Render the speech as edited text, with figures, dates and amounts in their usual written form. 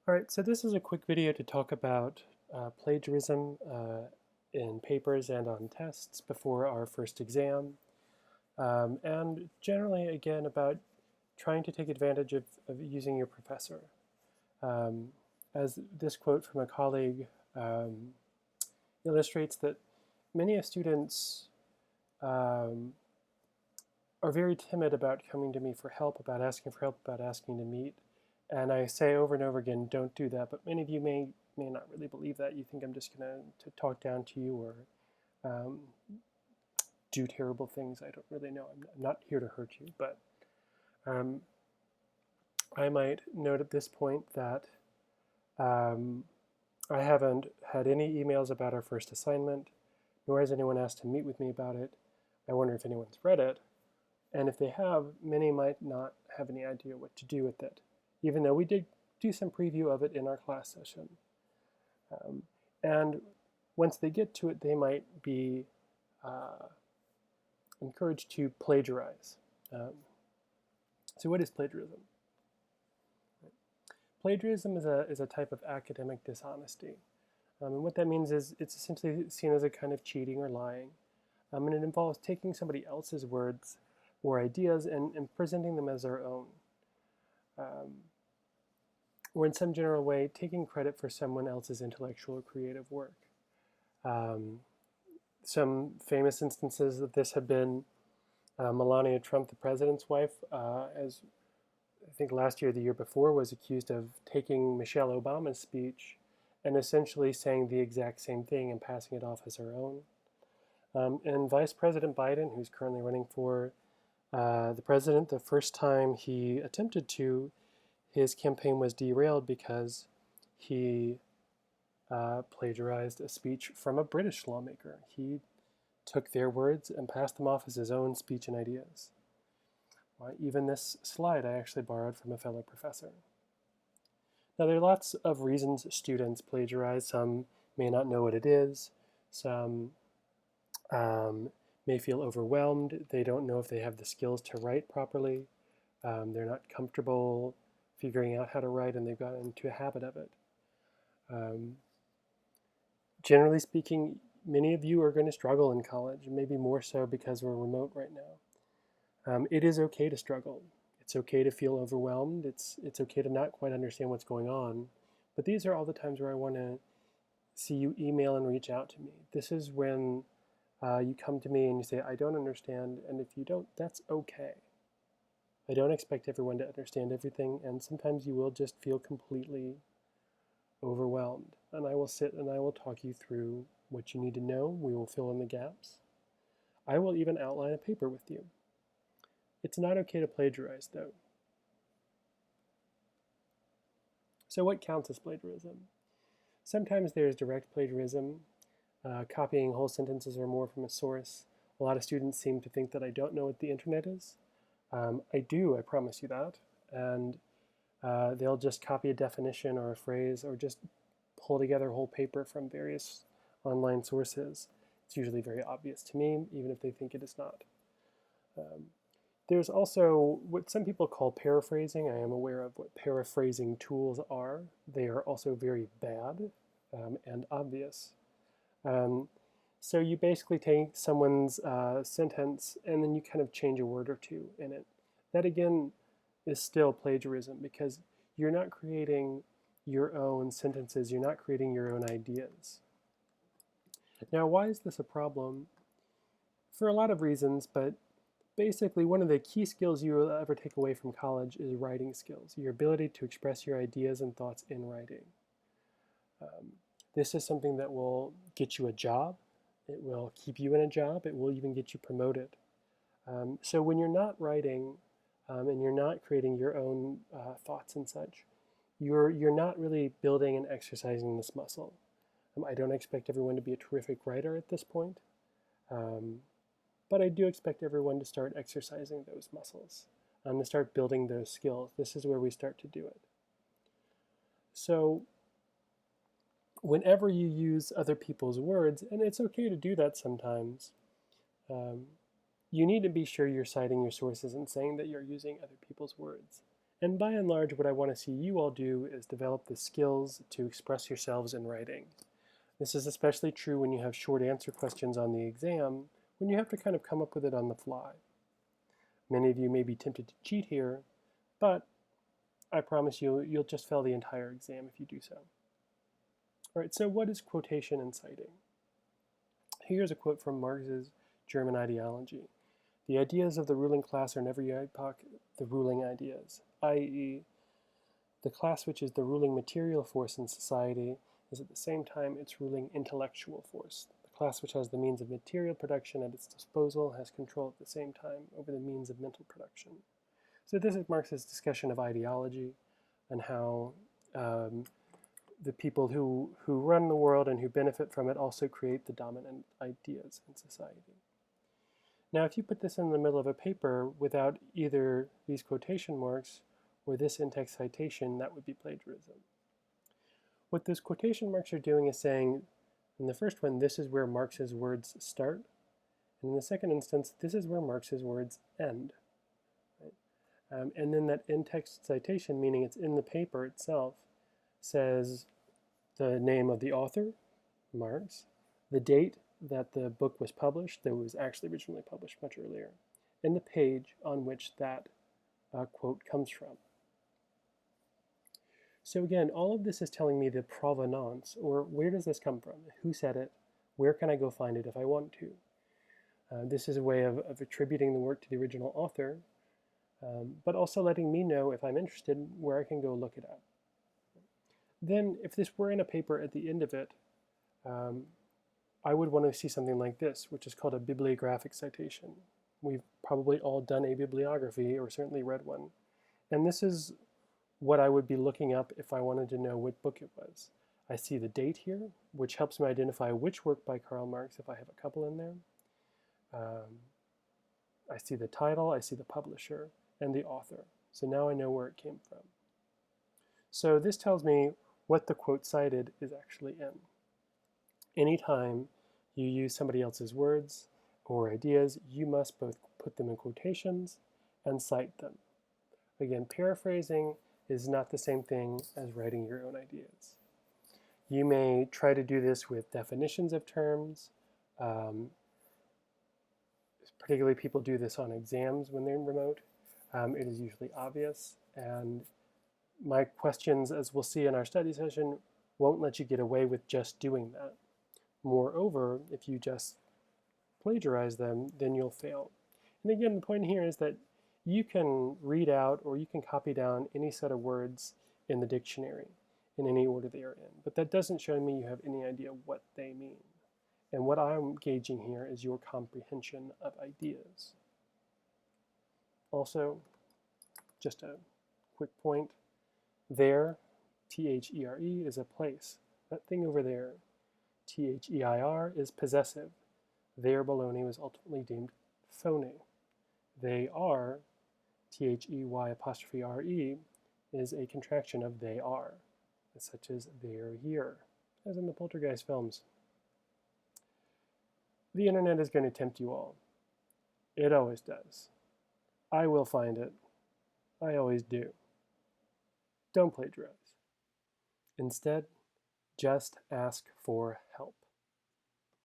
Alright, so this is a quick video to talk about plagiarism in papers and on tests before our first exam, and generally, again, about trying to take advantage of using your professor. As this quote from a colleague illustrates, that many of students are very timid about coming to me for help, about asking for help, about asking to meet. And I say over and over again, don't do that. But many of you may not really believe that. You think I'm just going to talk down to you or do terrible things. I don't really know. I'm not here to hurt you. But I might note at this point that I haven't had any emails about our first assignment, nor has anyone asked to meet with me about it. I wonder if anyone's read it. And if they have, many might not have any idea what to do with it, even though we did do some preview of it in our class session. And once they get to it, they might be encouraged to plagiarize. So what is plagiarism? Plagiarism is a type of academic dishonesty. And what that means is it's essentially seen as a kind of cheating or lying. And it involves taking somebody else's words or ideas and presenting them as our own. Or in some general way, taking credit for someone else's intellectual or creative work. Some famous instances of this have been Melania Trump, the president's wife, as I think last year or the year before, was accused of taking Michelle Obama's speech and essentially saying the exact same thing and passing it off as her own. And Vice President Biden, who's currently running for the president, the first time he attempted to, his campaign was derailed because he plagiarized a speech from a British lawmaker. He took their words and passed them off as his own speech and ideas. Even this slide I actually borrowed from a fellow professor. Now, there are lots of reasons students plagiarize. Some may not know what it is. Some may feel overwhelmed. They don't know if they have the skills to write properly. They're not comfortable figuring out how to write, and they've gotten into a habit of it. Generally speaking, many of you are going to struggle in college, maybe more so because we're remote right now. It is okay to struggle. It's okay to feel overwhelmed. It's okay to not quite understand what's going on. But these are all the times where I want to see you email and reach out to me. This is when you come to me and you say, I don't understand, and if you don't, that's okay. I don't expect everyone to understand everything, and sometimes you will just feel completely overwhelmed. And I will sit and I will talk you through what you need to know. We will fill in the gaps. I will even outline a paper with you. It's not okay to plagiarize, though. So what counts as plagiarism? Sometimes there's direct plagiarism, copying whole sentences or more from a source. A lot of students seem to think that I don't know what the internet is. I do, I promise you that. And they'll just copy a definition or a phrase or just pull together a whole paper from various online sources. It's usually very obvious to me, even if they think it is not. There's also what some people call paraphrasing. I am aware of what paraphrasing tools are. They are also very bad and obvious. So you basically take someone's sentence and then you kind of change a word or two in it. That again is still plagiarism because you're not creating your own sentences, you're not creating your own ideas. Now, why is this a problem? For a lot of reasons, but basically one of the key skills you will ever take away from college is writing skills, your ability to express your ideas and thoughts in writing. This is something that will get you a job. It will keep you in a job. It will even get you promoted. So when you're not writing and you're not creating your own thoughts and such, you're not really building and exercising this muscle. I don't expect everyone to be a terrific writer at this point, but I do expect everyone to start exercising those muscles, to start building those skills. This is where we start to do it. So whenever you use other people's words, and it's okay to do that sometimes, you need to be sure you're citing your sources and saying that you're using other people's words. And by and large, what I want to see you all do is develop the skills to express yourselves in writing. This is especially true when you have short answer questions on the exam, when you have to kind of come up with it on the fly. Many of you may be tempted to cheat here, but I promise you, you'll just fail the entire exam if you do so. All right, so what is quotation and citing? Here's a quote from Marx's German ideology. The ideas of the ruling class are in every epoch the ruling ideas, i.e., the class which is the ruling material force in society is at the same time its ruling intellectual force. The class which has the means of material production at its disposal has control at the same time over the means of mental production. So this is Marx's discussion of ideology and how the people who run the world and who benefit from it also create the dominant ideas in society. Now, if you put this in the middle of a paper without either these quotation marks or this in-text citation, that would be plagiarism. What those quotation marks are doing is saying, in the first one, this is where Marx's words start, and in the second instance, this is where Marx's words end. Right? And then that in-text citation, meaning it's in the paper itself, says the name of the author, Marx, the date that the book was published, that was actually originally published much earlier, and the page on which that quote comes from. So again, all of this is telling me the provenance, or where does this come from? Who said it? Where can I go find it if I want to? This is a way of attributing the work to the original author, but also letting me know, if I'm interested, where I can go look it up. Then, if this were in a paper at the end of it, I would want to see something like this, which is called a bibliographic citation. We've probably all done a bibliography, or certainly read one. And this is what I would be looking up if I wanted to know what book it was. I see the date here, which helps me identify which work by Karl Marx, if I have a couple in there. I see the title, I see the publisher, and the author. So now I know where it came from. So this tells me what the quote cited is actually in. Anytime you use somebody else's words or ideas, you must both put them in quotations and cite them. Again, paraphrasing is not the same thing as writing your own ideas. You may try to do this with definitions of terms. Particularly people do this on exams when they're remote. It is usually obvious, and my questions, as we'll see in our study session, won't let you get away with just doing that. Moreover, if you just plagiarize them, then you'll fail. And again, the point here is that you can read out or you can copy down any set of words in the dictionary in any order they are in, but that doesn't show me you have any idea what they mean. And what I'm gauging here is your comprehension of ideas. Also, just a quick point, there, T-H-E-R-E, is a place. That thing over there, T-H-E-I-R, is possessive. Their baloney was ultimately deemed phony. They are, T-H-E-Y'-R-E, is a contraction of they are, such as they're here, as in the Poltergeist films. The internet is going to tempt you all. It always does. I will find it. I always do. Don't plagiarize. Instead, just ask for help.